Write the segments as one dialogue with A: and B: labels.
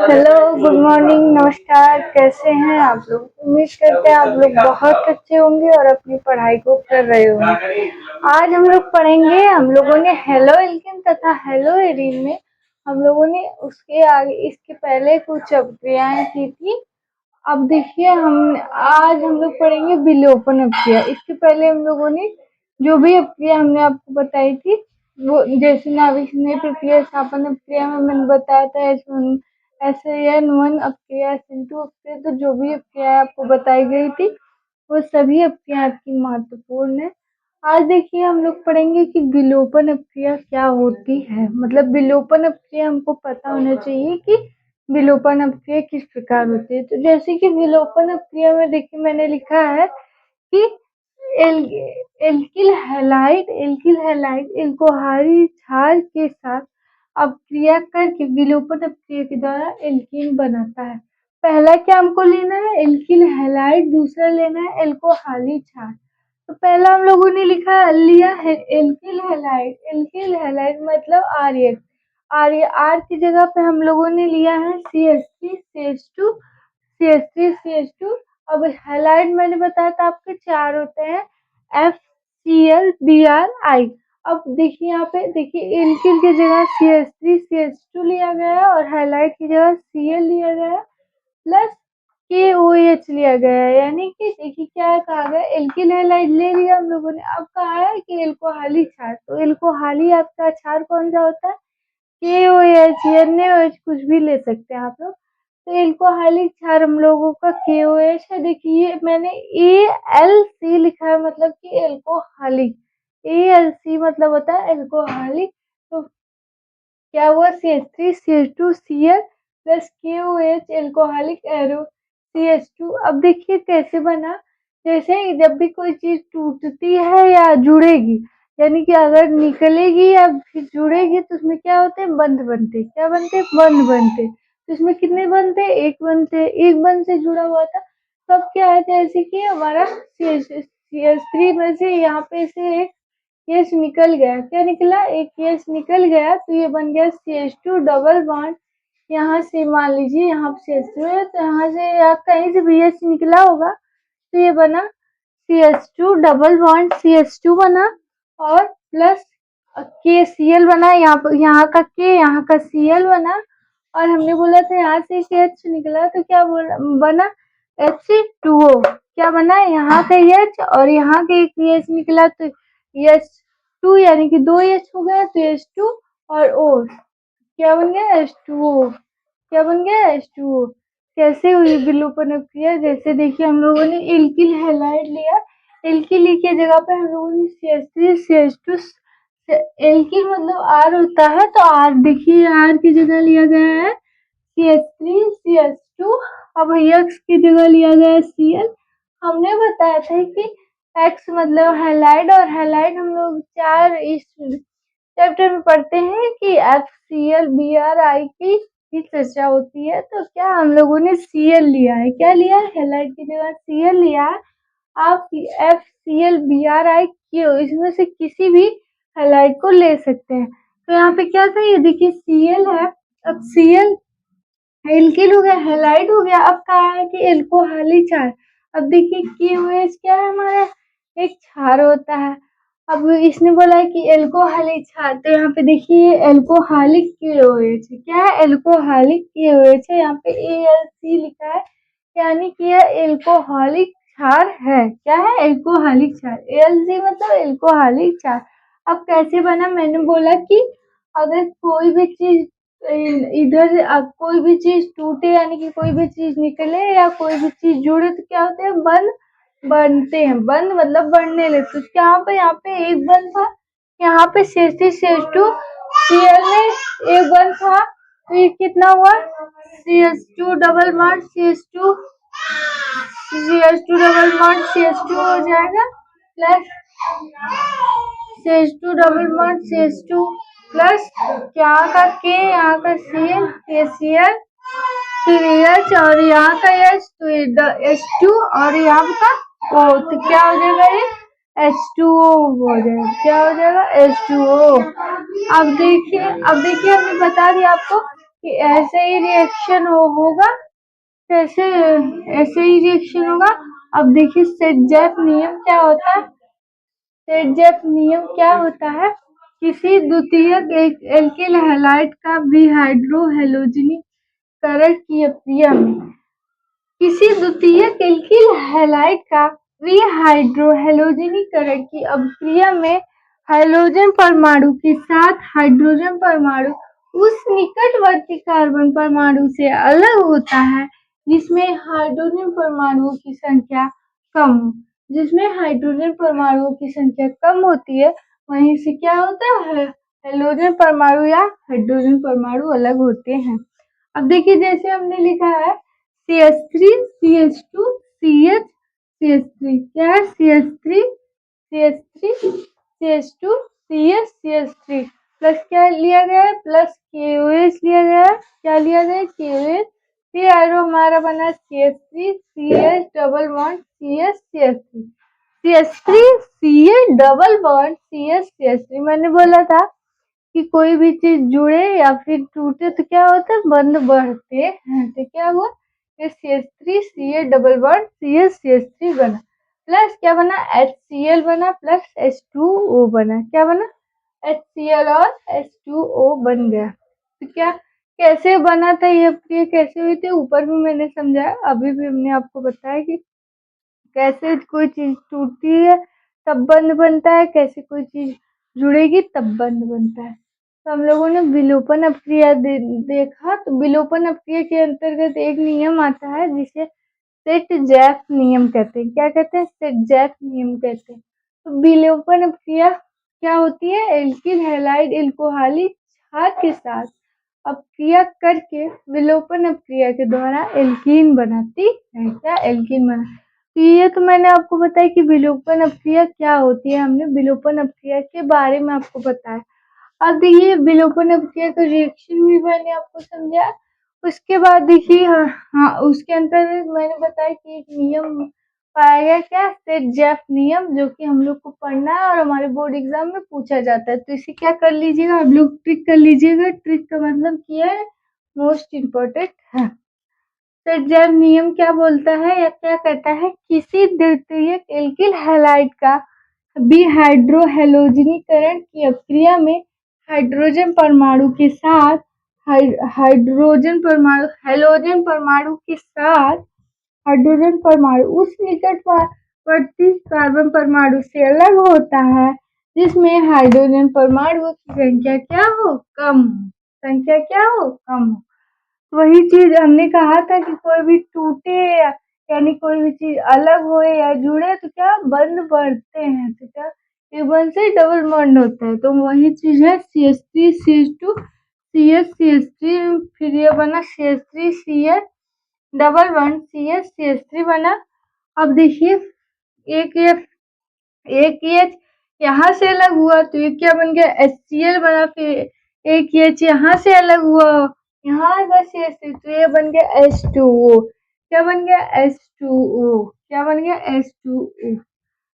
A: Hello, good morning, नमस्कार। कैसे हैं आप लोग? उम्मीद करते हैं आप लोग बहुत अच्छे होंगे और अपनी पढ़ाई को कर रहे होंगे। आज हम लोग पढ़ेंगे, हम लोगों ने हेलो एल्केन तथा हेलो एरीन में हम लोगों ने उसके आगे इसके पहले कुछ अपक्रियाएं की थी। अब देखिए आज हम लोग पढ़ेंगे विलोपन अपक्रिया। इसके पहले हम लोगों ने जो भी अपक्रिया हमने आपको बताई थी, वो जैसे नाभिक स्नेह प्रक्रिया, स्थापन अपक्रिया में मैंने बताया था SN1 अपक्रिया, SN2 अपक्रिया, तो जो भी अपक्रिया आपको बताई गई थी वो सभी अपक्रिया आपकी महत्वपूर्ण है। आज देखिए हम लोग पढ़ेंगे कि विलोपन अपक्रिया क्या होती है। मतलब विलोपन अपक्रिया हमको पता होना चाहिए कि विलोपन अपक्रिया किस प्रकार होती है। तो जैसे कि विलोपन अपक्रिया में देखिए मैंने लिखा है कि एल्किल हैलाइड एल्कोहली क्षार के साथ अपक्रिया करके विलोपन अपक्रिया के द्वारा एल्कीन बनाता है। पहला क्या हमको लेना है? Alkyl halide. दूसरा लेना है एल्कोहली क्षार। तो पहला हम लोगों ने लिया है एल्किल हैलाइड। एल्किल हैलाइड मतलब आर्यन। आर की जगह पे हम लोगों ने लिया है CH3CH2 CH3CH2। अब हैलाइड मैंने बताया था आपके चार होते हैं, FCl Br I। अब देखिए यहाँ पे देखिए एल्किल की जगह CH3CH2 लिया गया है और हैलाइड की जगह Cl लिया गया है प्लस KOH लिया गया है। यानी कि देखिए क्या कहा गया, एल्किल हैलाइड ले लिया हम लोगों ने। अब कहा है कि एल्कोहली क्षार, तो एल्कोहली आपका क्षार कौन सा होता है? KOH, NaOH, कुछ भी ले सकते हैं आप लोग। तो एल्कोहलिक क्षार हम लोगों का KOH है। देखिए मैंने AlC लिखा है, मतलब कि एल्कोहलिक। AlC मतलब होता है एल्कोहलिक। तो क्या हुआ? CH3CH2Cl plus KOH alcoholic arrow CH2। अब देखिए कैसे बना। जैसे जब भी कोई चीज टूटती है या जुड़ेगी, यानी कि अगर निकलेगी या फिर जुड़ेगी तो उसमें क्या होते हैं? बंध बनते। क्या बनते? बंध बनते। तो इसमें कितने बनते? एक बनते। एक बंध से जुड़ा हुआ था। तब क्या है, जैसे कि हमारा CH3 में से यहाँ पे से एक केस निकल गया। क्या निकला? एक केस निकल गया तो ये बन गया CH2 डबल बॉन्ड। यहाँ से मान लीजिए यहाँ पे CH2 है तो यहाँ से या कहीं से भी H निकला होगा तो ये बना CH2 डबल बॉन्ड CH2 बना और प्लस KCl बना। यहाँ का K, यहाँ का Cl बना। और हमने बोला था यहाँ से H निकला तो क्या बना? H2O। क्या बना? यहाँ का H और यहाँ का एक H निकला तो H2, यानी कि दो H हो गया तो H2 और O क्या बन गया? H2O। क्या बन गया? H2O। कैसे हुई विलोपन अपक्रिया? जैसे देखिए हम लोगों ने एल्किल हैलाइड लिया। एल्किल की जगह पे हम लोगों ने CH3CH2। एल्किल मतलब R होता है तो R, देखिए R की जगह लिया गया है CH3CH2। अब X की जगह लिया गया है Cl। हमने बताया था कि X मतलब हैलाइड, और हैलाइड हम लोग चार इस चैप्टर में पढ़ते हैं कि FCl Br I की चर्चा होती है। तो क्या हम लोगों ने Cl लिया है? क्या लिया है? हैलाइड की जगह Cl लिया है। आप FCl Br I क्यों, इसमें से किसी भी हैलाइड को ले सकते हैं। तो यहाँ पे क्या था, ये देखिए Cl है। अब Cl एल्किल हो गया, हैलाइड हो गया। अब कहा है कि एल्कोहलिक क्षार। अब देखिए KOH क्या है हमारा? एक क्षार होता है। अब इसने बोला है कि एल्कोहलिक क्षार, तो यहाँ पे देखिए एल्कोहलिक KOH है। क्या है? एल्कोहलिक KOH है। यहाँ पे AlC लिखा है, यानी कि यह एल्कोहलिक क्षार है। क्या है? एल्कोहलिक क्षार। AlC मतलब एल्कोहलिक क्षार। अब कैसे बना? मैंने बोला कि अगर कोई भी चीज इधर से कोई भी चीज टूटे, यानी कि कोई भी चीज निकले या कोई भी चीज जुड़े तो क्या होते हैं? बंध बनते हैं। बंध मतलब बढ़ने लगते। तो यहाँ पे एक बंध था, यहाँ पे CH3CH2 Cl में एक बंध था तो ये कितना हुआ? CH2 double bond CH2 double bond CH2 हो जाएगा plus CH2 double bond CH2 plus यहाँ का K, यहाँ का Cl, KCl, फिर H और यहाँ का H तो H2 और यहाँ का O, तो क्या हो जाएगा? ये H2O हो जाएगा। क्या हो जाएगा? H2O। अब देखिए हमने बता दिया आपको कि ऐसे ही रिएक्शन होगा, कैसे ऐसे ही रिएक्शन होगा। अब देखिए सेट-जैक नियम क्या होता है? सेट-जैक नियम क्या होता है? किसी द्वितीयक एल्किल हैलाइड का विहाइड्रोहैलोजनीकरण की अभिक्रिया में किसी द्वितीयक एल्किल हैलाइड का विहाइड्रोहैलोजनीकरण की अभिक्रिया में हाइड्रोजन परमाणु के साथ हाइड्रोजन परमाणु उस निकटवर्ती कार्बन परमाणु से अलग होता है जिसमें हाइड्रोजन परमाणुओं की संख्या कम हो। जिसमें हाइड्रोजन परमाणुओं की संख्या कम होती है वहीं से क्या होता है, हाइड्रोजन परमाणु या हाइड्रोजन परमाणु अलग होते हैं। अब देखिए जैसे हमने लिखा है CH3 CH2 CH CH3, क्या है CH3 CH3 CH2 CH CH3 plus क्या लिया गया है, प्लस KOH लिया गया है। क्या लिया गया है, KOH। फिर एरो हमारा बना CH3 CH double bond CH CH3 CH3 CH double bond CH CH3। मैंने बोला था कि कोई भी चीज जुड़े या फिर टूटे तो क्या होता है, बंद बढ़ते हैं। तो क्या हुआ, ये CH3 CH double bond CH CH3 बना, प्लस क्या बना, HCl बना, प्लस H2O बना। क्या बना, HCl और H2O बन गया। तो क्या कैसे बना था ये अभिक्रिया, कैसे हुई थी, ऊपर भी मैंने समझाया, अभी भी हमने आपको बताया कि कैसे कोई चीज टूटती है तब बंध बनता है, कैसे कोई चीज जुड़ेगी तब बंध बनता है। तो हम लोगों ने विलोपन अभिक्रिया देखा। तो विलोपन अभिक्रिया के अंतर्गत एक नियम आता है जिसे सेट-जैक नियम कहते हैं। क्या कहते हैं, सेट-जैक नियम कहते हैं। तो विलोपन अभिक्रिया क्या होती है, एल्किल हैलाइड एल्कोहलिक क्षार के साथ अभिक्रिया करके विलोपन अभिक्रिया के द्वारा एल्कीन बनाती है। क्या, एल्कीन बना। तो ये तो मैंने आपको बताया कि विलोपन अभिक्रिया क्या होती है, हमने विलोपन अभिक्रिया के बारे में आपको बताया। अब देखिए विलोपन अभिक्रिया का रिएक्शन भी मैंने आपको समझाया। उसके बाद देखिए हाँ उसके अंतर्गत मैंने बताया कि एक नियम पाया गया, क्या, सेट-जैक नियम, जो कि हम लोग को पढ़ना है और हमारे बोर्ड एग्जाम में पूछा जाता है। तो इसे क्या कर लीजिएगा, आप लोग ट्रिक कर लीजिएगा। ट्रिक का मतलब क्या है, मोस्ट इम्पोर्टेंट है। सेट-जैक नियम क्या बोलता है या क्या कहता है, किसी द्वितीयक एल्किल हैलाइड का विहाइड्रोहैलोजनीकरण की अभिक्रिया में हाइड्रोजन परमाणु के साथ हाइड्रोजन परमाणु हैलोजन परमाणु के साथ हाइड्रोजन परमाणु उस निकटवर्ती कार्बन परमाणु से अलग होता है जिसमें हाइड्रोजन परमाणुओं की संख्या क्या हो, कम हो। संख्या क्या हो, कम हो। वही चीज हमने कहा था कि कोई भी टूटे यानी कोई भी चीज अलग होए या जुड़े तो क्या बंद बढ़ते हैं। तो क्या ये बंद से डबल बॉन्ड होता है। तो वही चीज है CH3 CH2 CH CH3, फिर ये बना CH3 CH double bond CH CH3 बना। अब देखिए एक ये एक एच यहाँ से अलग हुआ तो ये क्या बन गया, HCl बना। फिर एक एच यहाँ से अलग हुआ, यहाँ का CH3 तो ये बन गया H2O। क्या बन गया, H2O। क्या बन गया, H2O।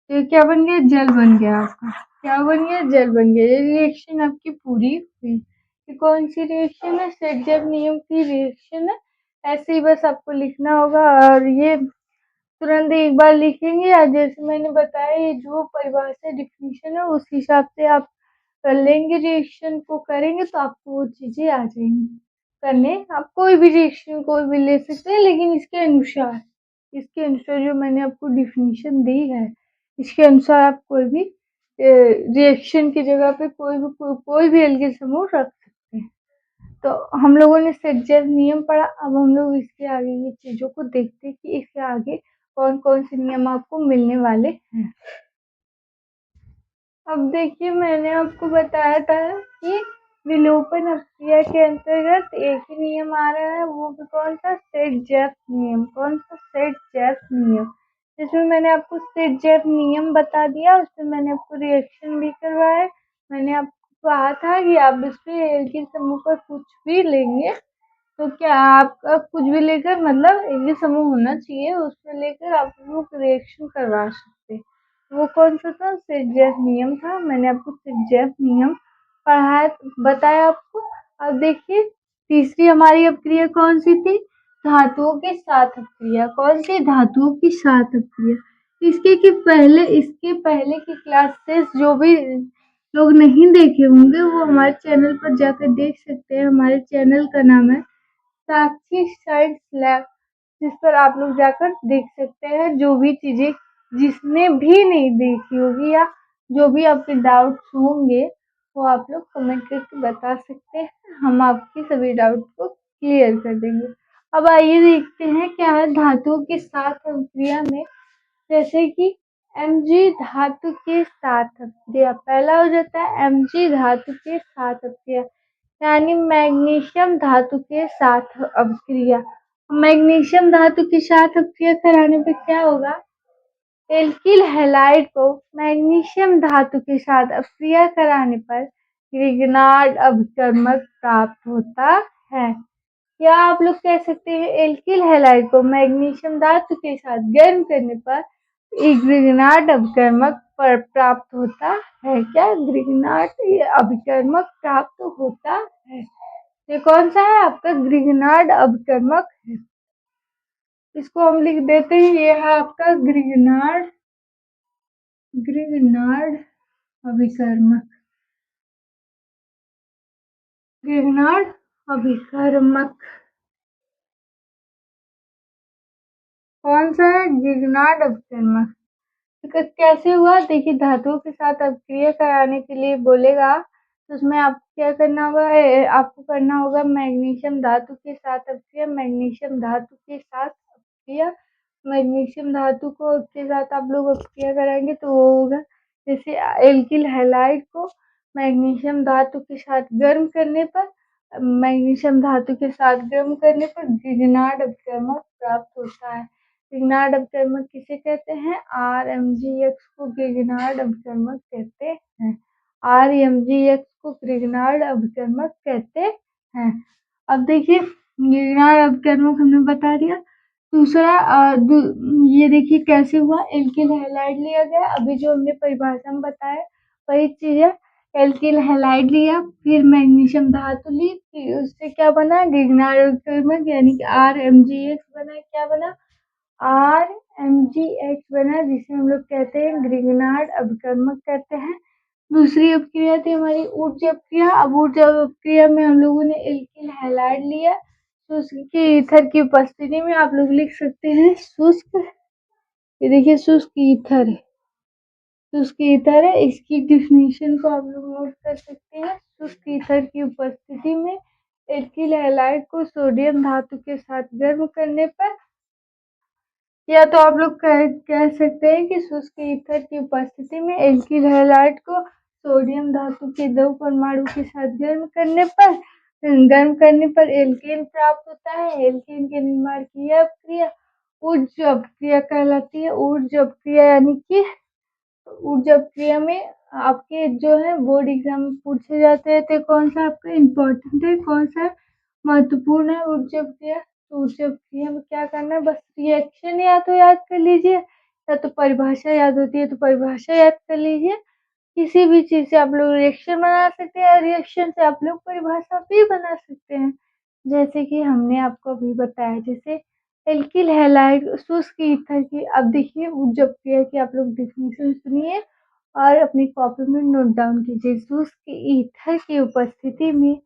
A: तो ये क्या बन गया, जल बन गया आपका। क्या बन गया, जल बन गया। ये रिएक्शन आपकी पूरी हुई। ये कौन सी रिएक्शन है, सेट-जैक नियम की रिएक्शन है। ऐसे ही बस आपको लिखना होगा और ये तुरंत एक बार लिखेंगे या जैसे मैंने बताया ये जो परिभाषा डिफिनीशन है उस हिसाब से आप कर लेंगे, रिएक्शन को करेंगे तो आपको वो चीजें आ जाएंगी करने। आप कोई भी रिएक्शन कोई भी ले सकते हैं लेकिन इसके अनुसार जो मैंने आपको डिफिनीशन दी है इसके अनुसार आप कोई भी रिएक्शन की जगह पे कोई भी एल्किल समूह रख सकते हैं। तो हम लोगों ने सेट-जैक नियम पढ़ा। अब हम लोग इसके आगे की चीजों को देखते हैं कि इसके आगे कौन कौन से नियम आपको मिलने वाले हैं। अब देखिए मैंने आपको बताया था कि विलोपन अभिक्रिया के अंतर्गत एक ही नियम आ रहा है, वो भी कौन सा, सेट-जैक नियम। कौन सा, सेट-जैक नियम। जिसमें मैंने आपको सेट-जैक नियम बता दिया, उसमें मैंने आपको रिएक्शन भी करवाया। मैंने आपको कहा था कि आप इसमें एल्किल समूह पर कुछ भी लेंगे तो क्या आपका कुछ भी लेकर मतलब एक ही समूह होना चाहिए, उसमें लेकर आप लोग रिएक्शन करवा सकते हैं। वो कौन सा था, सेट-जैक नियम था। मैंने आपको सेट-जैक नियम पढ़ाया बताया आपको। अब देखिए तीसरी हमारी अपक्रिया कौन सी थी? धातुओं के साथ अपक्रिया। कौन सी? धातुओं की साथ अपक्रिया। इसके पहले की क्लासेस जो भी लोग नहीं देखे होंगे वो हमारे चैनल पर जाकर देख सकते हैं। हमारे चैनल का नाम है साक्षी साइंस लैब, जिस पर आप लोग जाकर देख सकते हैं। जो भी चीजें जिसने भी नहीं देखी होगी या जो भी आपके डाउट्स होंगे वो आप लोग कमेंट करके बता सकते हैं। हम आपके सभी डाउट को क्लियर कर देंगे। अब आइए देखते हैं क्या है धातुओं के साथ क्रिया में। जैसे कि Mg धातु के साथ अपक्रिया। पहला हो जाता है Mg धातु के साथ अपक्रिया, यानी मैग्नीशियम धातु के साथ अपक्रिया। मैग्नीशियम धातु के साथ अपक्रिया कराने पे क्या होगा? एल्किल हैलाइड को मैग्नीशियम धातु के साथ अपक्रिया कराने पर ग्रिग्नार्ड अभिकर्मक प्राप्त होता है। या आप लोग कह सकते हैं एल्किल हैलाइड को मैग्नीशियम धातु के साथ गर्म करने पर ग्रिग्नार्ड अभिकर्मक प्राप्त होता है। क्या? ग्रिग्नार्ड अभिकर्मक प्राप्त होता है। ये कौन सा है? आपका ग्रिग्नार्ड अभिकर्मक है। इसको हम लिख देते हैं, ये है आपका ग्रिग्नार्ड अभिकर्मक। ग्रिग्नार्ड अभिकर्मक कौन सा है? ग्रिग्नार्ड अभिकर्मक। कैसे हुआ? देखिए, धातुओं के साथ अपक्रिया कराने के लिए बोलेगा तो उसमें आप क्या करना होगा? आपको करना होगा मैग्नीशियम धातु के साथ अपक्रिया। मैग्नीशियम धातु के साथ अपक्रिया, मैग्नीशियम धातु को के साथ आप लोग अपक्रिया कराएंगे तो वो होगा जैसे एल्किल हैलाइड को मैग्नीशियम धातु के साथ गर्म करने पर ग्रिग्नार्ड अभिकर्मक प्राप्त होता है। ग्रिग्नार्ड अभिकर्मक किसे कहते हैं? RMgX को ग्रिग्नार्ड अभिकर्मक कहते हैं। RMgX को ग्रिग्नार्ड अभिकर्मक कहते हैं। अब देखिए, ग्रिग्नार्ड अभिकर्मक हमने बता दिया। दूसरा ये देखिए कैसे हुआ? एल्किल हैलाइड लिया गया, अभी जो हमने परिभाषा में बताया वही चीज है। एल्किल हैलाइड लिया, फिर मैग्नीशियम धातु ली, फिर उससे क्या बना? ग्रिग्नार्ड अभिकर्मक, यानी कि RMgX बना। क्या बना? RMgX बना, जिसे हम लोग कहते हैं ग्रिग्नार्ड अभिकर्मक कहते हैं। दूसरी अपक्रिया थी हमारी ऊर्जा अपक्रिया। अब ऊर्जा अपक्रिया में हम लोगों ने एल्किल हैलाइड लिया, तो उसके ईथर की उपस्थिति में आप लोग लिख सकते हैं शुष्क। ये देखिए शुष्क ईथर है, शुष्क ईथर है। इसकी डिफिनेशन को आप लोग नोट कर सकते हैं। शुष्क ईथर की उपस्थिति में एल्किल हैलाइड को सोडियम धातु के साथ गर्म करने पर, या तो आप लोग कह सकते हैं कि शुष्क ईथर की उपस्थिति में एल्किल हैलाइड को सोडियम धातु के 2 परमाणु के साथ गर्म करने पर एल्केन प्राप्त होता है। एल्केन के निर्माण की यह क्रिया ऊर्ज अपक्रिया कहलाती है। ऊर्ज अपक्रिया यानी कि ऊर्जा अपक्रिया में आपके जो है बोर्ड एग्जाम में पूछे जाते हैं तो कौन सा आपका इम्पोर्टेंट है, कौन सा महत्वपूर्ण है ऊर्जा अपक्रिया। तो ऊर्जा अपक्रिया में क्या करना है? बस रिएक्शन या तो याद कर लीजिए, या तो परिभाषा याद होती है तो परिभाषा याद कर लीजिए। किसी भी चीज से आप लोग रिएक्शन बना सकते हैं, रिएक्शन से आप लोग परिभाषा भी बना सकते हैं, जैसे कि हमने आपको अभी बताया। जैसे एल्किल हैलाइड शुष्क ईथर की। अब देखिए ऊर्जा अपक्रिया की आप लोग डिफिनेशन सुनिए और अपनी कॉपी में नोट डाउन कीजिए। शुष्क ईथर की उपस्थिति में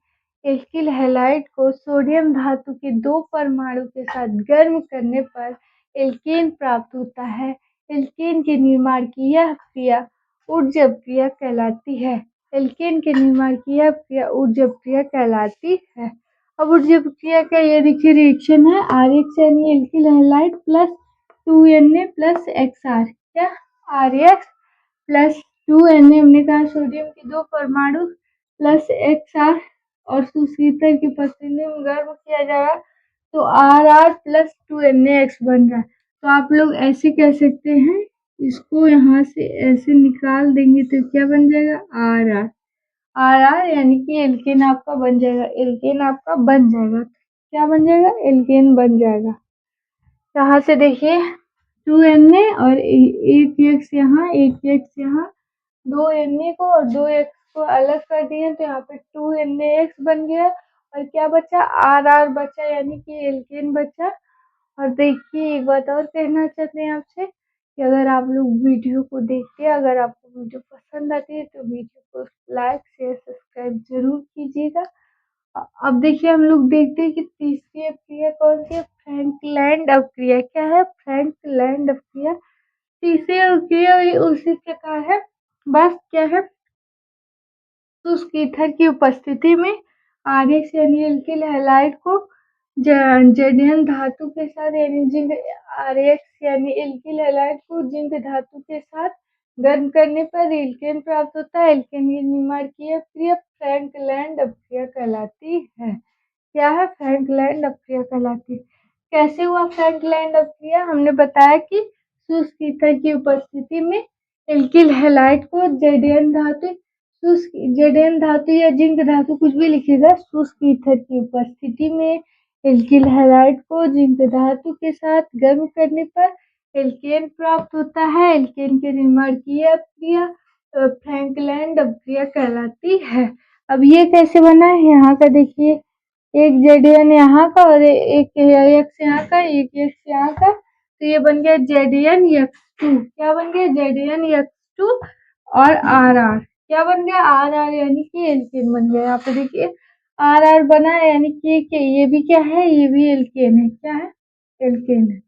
A: एल्किल हैलाइड को सोडियम धातु के 2 परमाणु के साथ गर्म करने पर एल्केन प्राप्त होता है। एल्केन के निर्माण की यह क्रिया ऊर्जा अपक्रिया कहलाती है। एल्केन के निर्माण की यह क्रिया ऊर्जा अपक्रिया कहलाती है। अब ऊर्जा अपक्रिया का ये देखिए रिएक्शन है RX यानी alkyl halide plus 2Na plus XR। क्या? RX प्लस 2Na हमने कहा सोडियम के 2 परमाणु प्लस XR और सुसीतर की उपस्थिति में गर्म किया जाएगा तो RR प्लस 2NaX बन रहा है। तो आप लोग ऐसे कह सकते हैं, इसको यहाँ से ऐसे निकाल देंगे तो क्या बन जाएगा? RR। RR यानी कि एल्केन आपका बन जाएगा। एल्केन आपका बन जाएगा। क्या बन जाएगा? एल्केन बन जाएगा। यहाँ से देखिए 2Na और एक X यहाँ, एक X यहाँ, 2Na को और 2X को अलग कर दिए तो यहाँ पे 2NaX बन गया और क्या बचा, आर आर बचा यानी कि एल्केन बचा। और देखिए एक बात और कहना चाहते हैं आपसे कि अगर आप लोग वीडियो को देखते हैं, अगर आपको वीडियो पसंद आती है तो वीडियो को लाइक शेयर सब्सक्राइब जरूर कीजिएगा। अब देखिए हम लोग देखते हैं कि तीसरी अप्रिया कौन सी है, फ्रैंकलैंड अप्रिया। क्या है, फ्रैंकलैंड अप्रिया। तीसरी अप्रिया उसी प्रकार है, बस क्या है, शुष्क ईथर की उपस्थिति में आरएक्स यानी एल्किल हैलाइड को जर्डियन धातु के साथ यानी जिंक, आरएक्स यानी एल्किल हैलाइड को जिंक धातु के साथ गर्म करने पर एल्केन प्राप्त होता है। एल्केन के निर्माण की अप्रिया फ्रैंकलैंड अप्रिया कहलाती है। क्या है, फ्रैंकलैंड अप्रिया कहलाती है। कैसे हुआ फ्रैंकलैंड अप्रिया, हमने बताया कि शुष्क ईथर की उपस्थिति में एल्किल हैलाइड को जर्डियन धातु, शुष्क जर्डियन धातु या जिंक धातु कुछ भी लिखिएगा, शुष्क ईथर की उपस्थिति में एल्किल हैलाइड को जिंक धातु के साथ गर्म करने पर एल्केन प्राप्त होता है। एल्केन के निर्माण की यह अप्रिया फ्रैंकलैंड अप्रिया कहलाती है। अब ये कैसे बना है, यहाँ का देखिए, एक जेडीएन यहाँ का और एक एक्स यहाँ का, एक एक्स यहाँ का, तो ये बन गया जेडीएन एक्स टू। क्या बन गया, जेडीएन एक्स टू। और आर आर क्या बन गया, आर आर यानी कि एल्केन बन गया। यहाँ पे देखिए आर आर बना यानी कि ये भी क्या है, ये भी एल्केन है। क्या है, एल्केन है।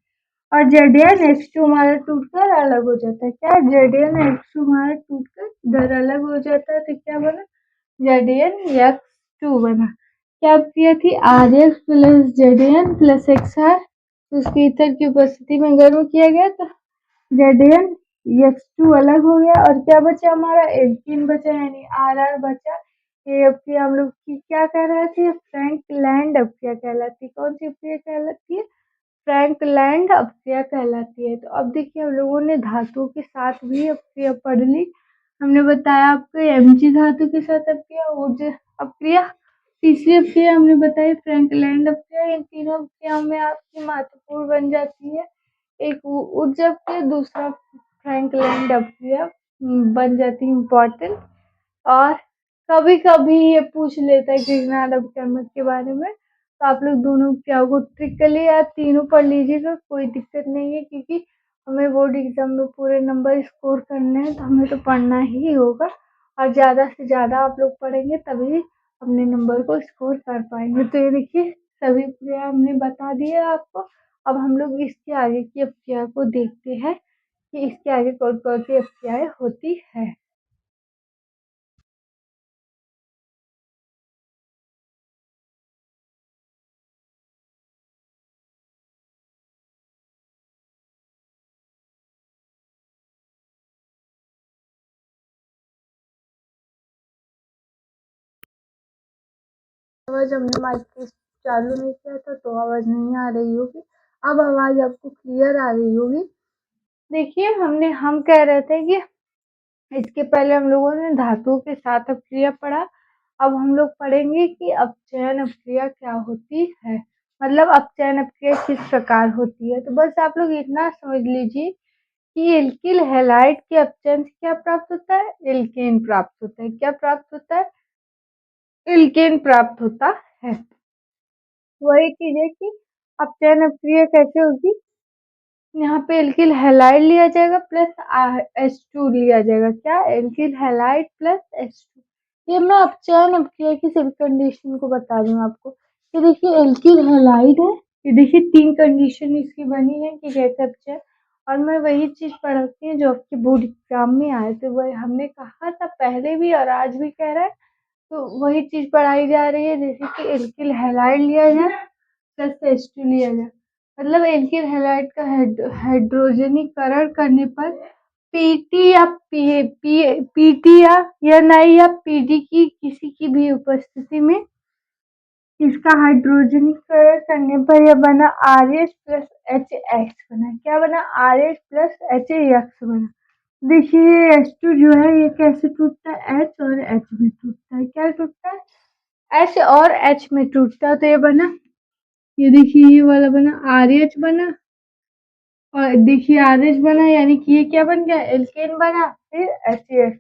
A: और जेडीएन एक्स टू हमारा टूटकर अलग हो जाता है। क्या, जेडीएन एक्स टू हमारा टूटकर इधर अलग हो जाता है, तो क्या बना, जेडीएन एक्स टू बना। क्या अप्रिया थी, आर एक्स प्लस जेडीएन प्लस एक्स आर, उसके ईथर की उपस्थिति में गर्म किया गया तो जेडीएन एक्स टू अलग हो गया। और क्या बचा हमारा, एल्कीन बचा यानी आर आर बचा। ये अप्रिया हम लोग की क्या कह रहे थे, फ्रैंकलैंड अप्रिया कहलाती। कौन सी अप्रिया कहलाती है, फ्रैंकलैंड अप्रिया कहलाती है। तो अब देखिए हम लोगों ने धातुओं के साथ भी अप्रिया पढ़ ली। हमने बताया आपको एमजी धातु के साथ अप्रिया, ऊर्जा अप्रिया, तीसरी अप्रिया हमने बताई फ्रैंकलैंड अप्रिया। इन तीनों अप्रिया में आपकी महत्वपूर्ण बन जाती है, एक ऊर्जा अप्रिया, दूसरा फ्रैंकलैंड अप्रिया बन जाती है इम्पोर्टेंट। और कभी-कभी ये पूछ लेता है ग्रीनलैंड अपकर्मक के बारे में, तो आप लोग दोनों क्या को ट्रिक कर लिए या तीनों पढ़ लीजिएगा, कोई दिक्कत नहीं है, क्योंकि हमें बोर्ड एग्जाम में पूरे नंबर स्कोर करने हैं तो हमें तो पढ़ना ही होगा। और ज़्यादा से ज़्यादा आप लोग पढ़ेंगे तभी अपने नंबर को स्कोर कर पाएंगे। तो ये देखिए सभी क्रिया हमने बता दिया आपको। अब हम लोग इसके आगे की अप्रिया को देखते हैं कि इसके आगे कौन कौन सी अप्रियाएं होती है। आवाज हमने माइक के चालू नहीं किया था तो आवाज नहीं आ रही होगी, अब आवाज आपको क्लियर आ रही होगी। देखिए हम कह रहे थे कि इसके पहले हम लोगों ने धातुओं के साथ अपक्रिया पढ़ा। अब हम लोग पढ़ेंगे कि अपचयन अपक्रिया क्या होती है, मतलब अपचयन अपक्रिया किस प्रकार होती है। तो बस आप लोग इतना समझ लीजिए कि एल्किल हैलाइड के अपचयन से क्या प्राप्त होता है, एल्केन प्राप्त होता है। क्या प्राप्त होता है, एल्केन प्राप्त होता है। वही चीज है कि अपचयन अपक्रिया कैसे होगी, यहाँ पे एल्किल हैलाइड लिया जाएगा प्लस H2 लिया जाएगा। क्या, एल्किल हैलाइड प्लस H2। ये मैं अपचयन अपक्रिया की सभी कंडीशन को बता रही हूँ आपको। ये देखिए एल्किल हैलाइड है, ये देखिए तीन कंडीशन इसकी बनी है कि कैसे अपचयन। और मैं वही चीज पढ़ाती हूँ जो आपके बोर्ड एग्जाम में आए थे, वही हमने कहा था पहले भी और आज भी कह रहे हैं, तो वही चीज पढ़ाई जा रही है। जैसे कि एल्किल हैलाइड लिया जाए प्लस H2 लिया जाए, मतलब एल्किल हैलाइड का हाइड्रोजनीकरण करने पर पीटी या पीटी या एनआई या पीडी की किसी की भी उपस्थिति में इसका हाइड्रोजनीकरण करने पर यह बना R H plus H x बना। क्या बना, R H plus H x बना। देखिए एच टू जो है ये कैसे टूटता है, एच और एच में टूटता है। क्या टूटता है, एच और एच में टूटता है। तो ये बना, ये देखिए ये वाला बना आर एच बना, और देखिए आर एच बना यानी कि ये क्या बन गया, एल्केन बना। फिर एच एच,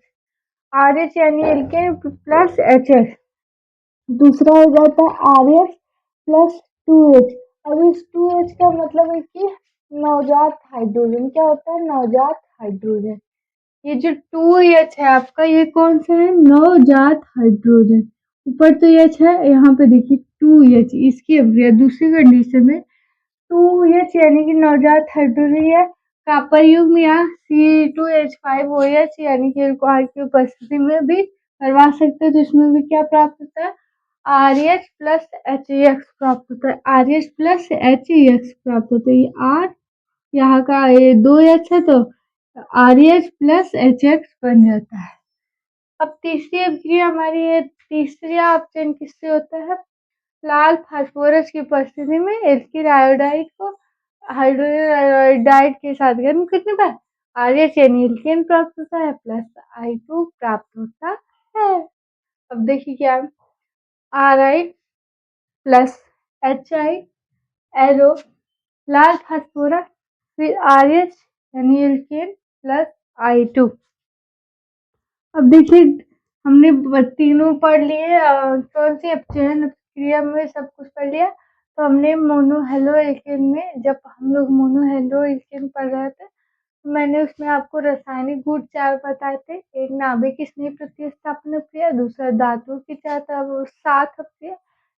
A: आर एच यानी एल्केन प्लस एच एच, दूसरा हो जाता है RH प्लस 2H। अब इस 2H का मतलब है कि नवजात हाइड्रोजन। क्या होता है? नवजात हाइड्रोजन। ये जो 2H है आपका, ये कौन सा है? नवजात हाइड्रोजन। ऊपर तो H है, यहाँ पे देखिए 2H। इसकी अभिक्रिया दूसरी कंडीशन में 2H यानी कि नवजात हाइड्रोजन या कॉपर युग्म या C2H5OH यानी कि अल्कोहल की उपस्थिति में भी करवा सकते हैं। तो इसमें भी क्या प्राप्त होता है? RH प्लस HEX प्राप्त होता है। RH प्लस HEX प्राप्त होता है। ये R यहाँ का ये 2H है तो RH प्लस HX बन जाता है। अब तीसरी अभिक्रिया हमारी है। तीसरा ऑप्शन किससे होता है? लाल फास्फोरस की उपस्थिति में एल्किल आयोडाइड को हाइड्रोजन आयोडाइड के साथ गर्म करने पर RH यानी एल्केन प्राप्त होता है प्लस I2 प्राप्त होता है। अब देखिए क्या Ri प्लस HI एरो लाल फास्फोरस फिर RH यानी एल्केन प्लस I2। अब देखिए हमने तीनों पढ़ लिए। कौन सी अपचयन क्रिया में सब कुछ पढ़ लिया। तो हमने मोनो हेलो एल्केन में, जब हम लोग मोनो हेलो एल्केन पढ़ रहे थे, तो मैंने उसमें आपको रासायनिक गुण 4 बताए थे। एक नाभिक स्नेह प्रतिस्थापन अपक्रिया, दूसरा धातु की 7 अपक्रिया,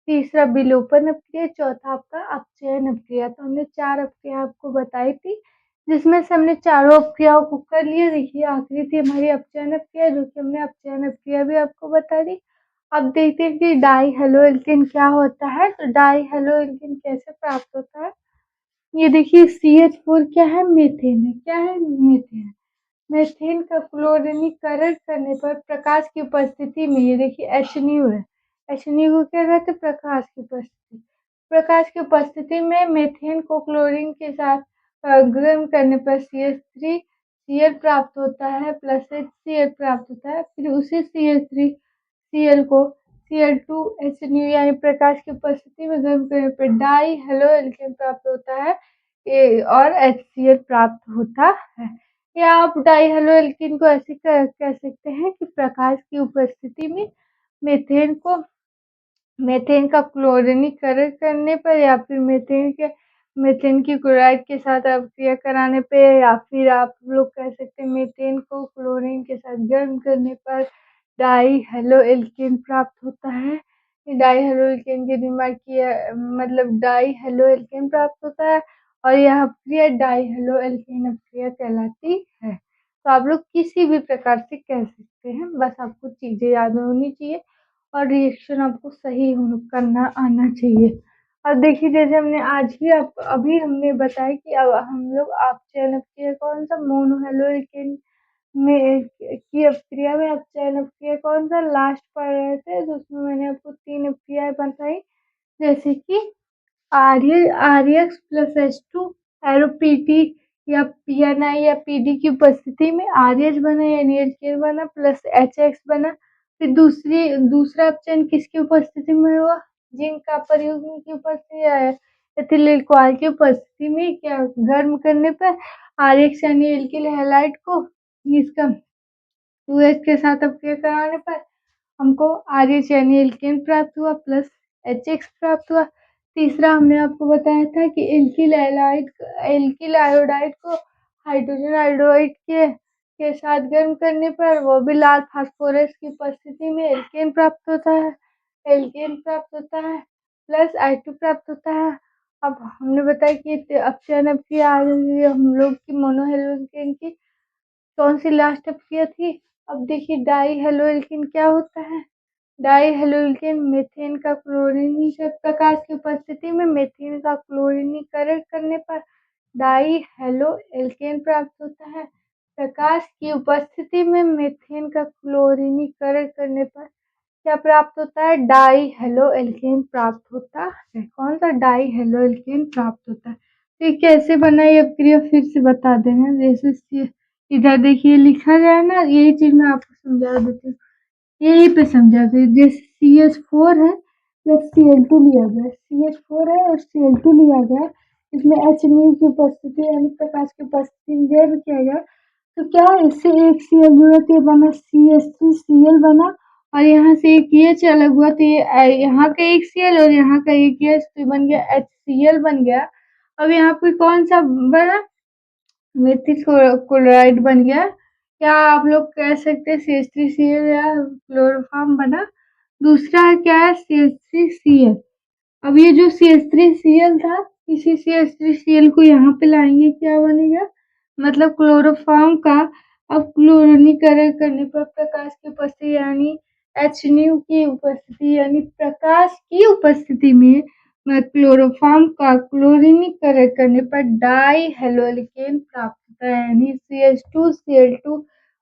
A: तीसरा विलोपन अपक्रिया, चौथा आपका अपचयन अपक्रिया। तो हमने 4 अपक्रिया आपको बताई थी, जिसमें से हमने चारों अपक्रियाओं को कर लिया। देखिए आखिरी थी हमारी अपचयन अपक्रिया, जो कि हमने अपचयन अपक्रिया भी आपको बता दी। अब देखते हैं कि डाई हेलो एल्केन क्या होता है। तो डाई हेलो एल्केन कैसे प्राप्त होता है? ये देखिए CH4 क्या है? मीथेन है। क्या है? मीथेन। मीथेन का क्लोरीनीकरण करने पर प्रकाश की उपस्थिति में, ये देखिए HNU है। HNU को क्या कहते हैं? प्रकाश की उपस्थिति। प्रकाश की उपस्थिति में मीथेन को क्लोरीन के साथ गर्म करने पर CH3Cl प्राप्त होता है प्लस HCl प्राप्त होता है। फिर उसी CH3Cl को Cl2HNU यानी प्रकाश की उपस्थिति में गर्म करने पर डाई हेलो एल्केन प्राप्त होता है और HCl प्राप्त होता है। या आप डाई हेलो एल्केन को ऐसे कह सकते हैं कि प्रकाश की उपस्थिति में मीथेन का क्लोरीनीकरण करने पर, या फिर मीथेन की क्लोराइड के साथ अपक्रिया कराने पे, या फिर आप लोग कह सकते हैं मीथेन को क्लोरीन के साथ गर्म करने पर डाई हेलो एल्केन प्राप्त होता है। डाई हेलो एल्केन के निर्माण की मतलब डाई हेलो एल्केन प्राप्त होता है और यह अपक्रिया डाई हेलो एल्केन अपक्रिया कहलाती है। तो आप लोग किसी भी प्रकार से कह सकते हैं, बस आपको चीजें याद होनी चाहिए और रिएक्शन आपको सही करना आना चाहिए। अब देखिए जैसे हमने आज भी अभी हमने बताया कि अब हम लोग अपचयन अपक्रिया कौन सा, मोनो हेलो एल्केन में की अपक्रिया में अपचयन अपक्रिया कौन सा लास्ट पढ़ रहे थे। तो उसमें मैंने आपको 3 अपक्रियाएं बताई, जैसे कि RX plus H2 arrow PT या PNI या PD की उपस्थिति में RH बना यानी एल्केन बना प्लस HX बना। फिर दूसरा अपचयन किसकी उपस्थिति में हुआ? जिंक कॉपर युग्म की उपस्थिति या एथिल अल्कोहल की उपस्थिति में क्या गर्म करने पर RX यानी एल्किल हैलाइड को इसका 2H के साथ अपक्रिया कराने पर हमको RH यानी एल्केन प्राप्त हुआ प्लस HX प्राप्त हुआ। तीसरा हमने आपको बताया था कि एल्किल आयोडाइड को हाइड्रोजन आयोडाइड के साथ गर्म करने पर वो भी लाल फास्फोरस की उपस्थिति में एल्केन प्राप्त होता है प्लस I2 प्राप्त होता है। अब हमने बताया कि अपचयन अपक्रिया हम लोग की मोनोहेलोजेन की कौन सी लास्ट अपक्रिया थी। अब देखिए डाई हेलो एल्केन क्या होता है। डाई हेलो एल्केन मीथेन का प्रकाश की उपस्थिति में मीथेन का क्लोरीनीकरण करने पर डाई हेलो एल्केन प्राप्त होता है। प्रकाश की उपस्थिति में मीथेन का क्लोरीनीकरण करने पर क्या प्राप्त होता है? डाई हेलो एल्केन प्राप्त होता है। कौन सा? डाई हेलो एल्केन प्राप्त होता है। तो ये कैसे बना ये अपक्रिया फिर से बता देना। जैसे इधर देखिए लिखा गया है ना, यही चीज मैं आपको समझा देती हूँ, यही पे समझा दे। जैसे CH4 है प्लस Cl2 लिया गया, CH4 है और Cl2 लिया गया, इसमें HNU की उपस्थिति यानी प्रकाश की उपस्थिति में गर्म किया गया। तो क्या इससे एक Cl जुड़ा के बना CH3Cl बना और यहाँ से एक ये अलग हुआ तो ये यहाँ का एक Cl और यहाँ का एक गैस तो बन गया HCl बन गया। अब यहाँ पे कौन सा बना, मेथिल क्लोराइड बन गया। क्या आप लोग कह सकते हैं CH3Cl या क्लोरोफॉर्म बना। दूसरा क्या है CH3Cl। अब ये जो CH3Cl था, इसी CH3Cl को यहाँ पे लाएंगे, क्या बनेगा, मतलब क्लोरोफॉर्म का। अब क्लोरीनीकरण करने पर प्रकाश की उपस्थिति यानी HNu की उपस्थिति यानी प्रकाश की उपस्थिति में क्लोरोफॉर्म का क्लोरीनीकरण करने पर डाई हेलोअल्केन प्राप्त होता है, यानी CH2Cl2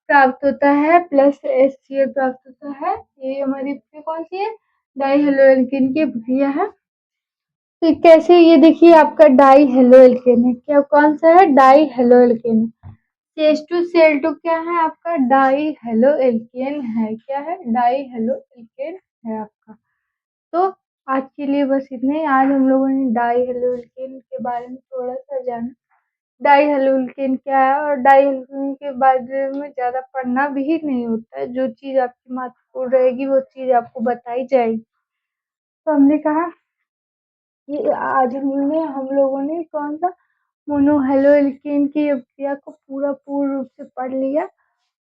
A: प्राप्त होता है प्लस HCl प्राप्त होता है। ये हमारी कौन सी है, डाई हेलोअल्केन की अभिक्रिया है। तो कैसे, ये देखिए आपका डाई हेलो एल्केन है, क्या कौन सा है, डाई हेलो एल्केन है। CH2Cl2 क्या है आपका, डाई हेलो एल्केन है, क्या है, डाई हेलो एल्केन है आपका। तो आज के लिए बस इतने ही। आज हम लोगों ने डाई हेलो एल्केन के बारे में थोड़ा सा जाना। डाई हेलो एल्केन क्या है, और डाई एल्केन के बारे में ज्यादा पढ़ना भी नहीं होता है, जो चीज आपकी महत्वपूर्ण रहेगी वो चीज आपको बताई जाएगी। तो हमने कहा कि आज हम लोगों ने कौन सा, मोनोहेलोएल्केन की अभिक्रिया को पूर्ण रूप से पढ़ लिया।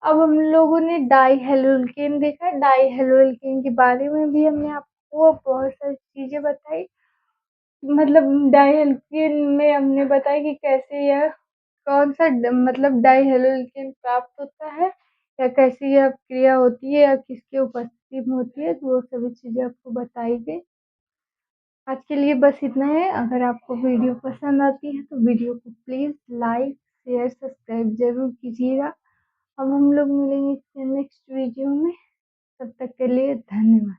A: अब हम लोगों ने डाई हेलोएल्केन देखा। डाई हेलोएल्केन के बारे में भी हमने आपको बहुत सारी चीजें बताई, मतलब डाई हेलोएल्केन में हमने बताया कि कैसे यह कौन सा मतलब डाई हेलोएल्केन प्राप्त होता है, या कैसे यह क्रिया होती है, या किसके उपस्थिति में होती है, तो वो सभी चीजें आपको बताई गई। आज के लिए बस इतना है। अगर आपको वीडियो पसंद आती है तो वीडियो को प्लीज़ लाइक, शेयर, सब्सक्राइब ज़रूर कीजिएगा। अब हम लोग मिलेंगे नेक्स्ट वीडियो में। तब तक के लिए धन्यवाद।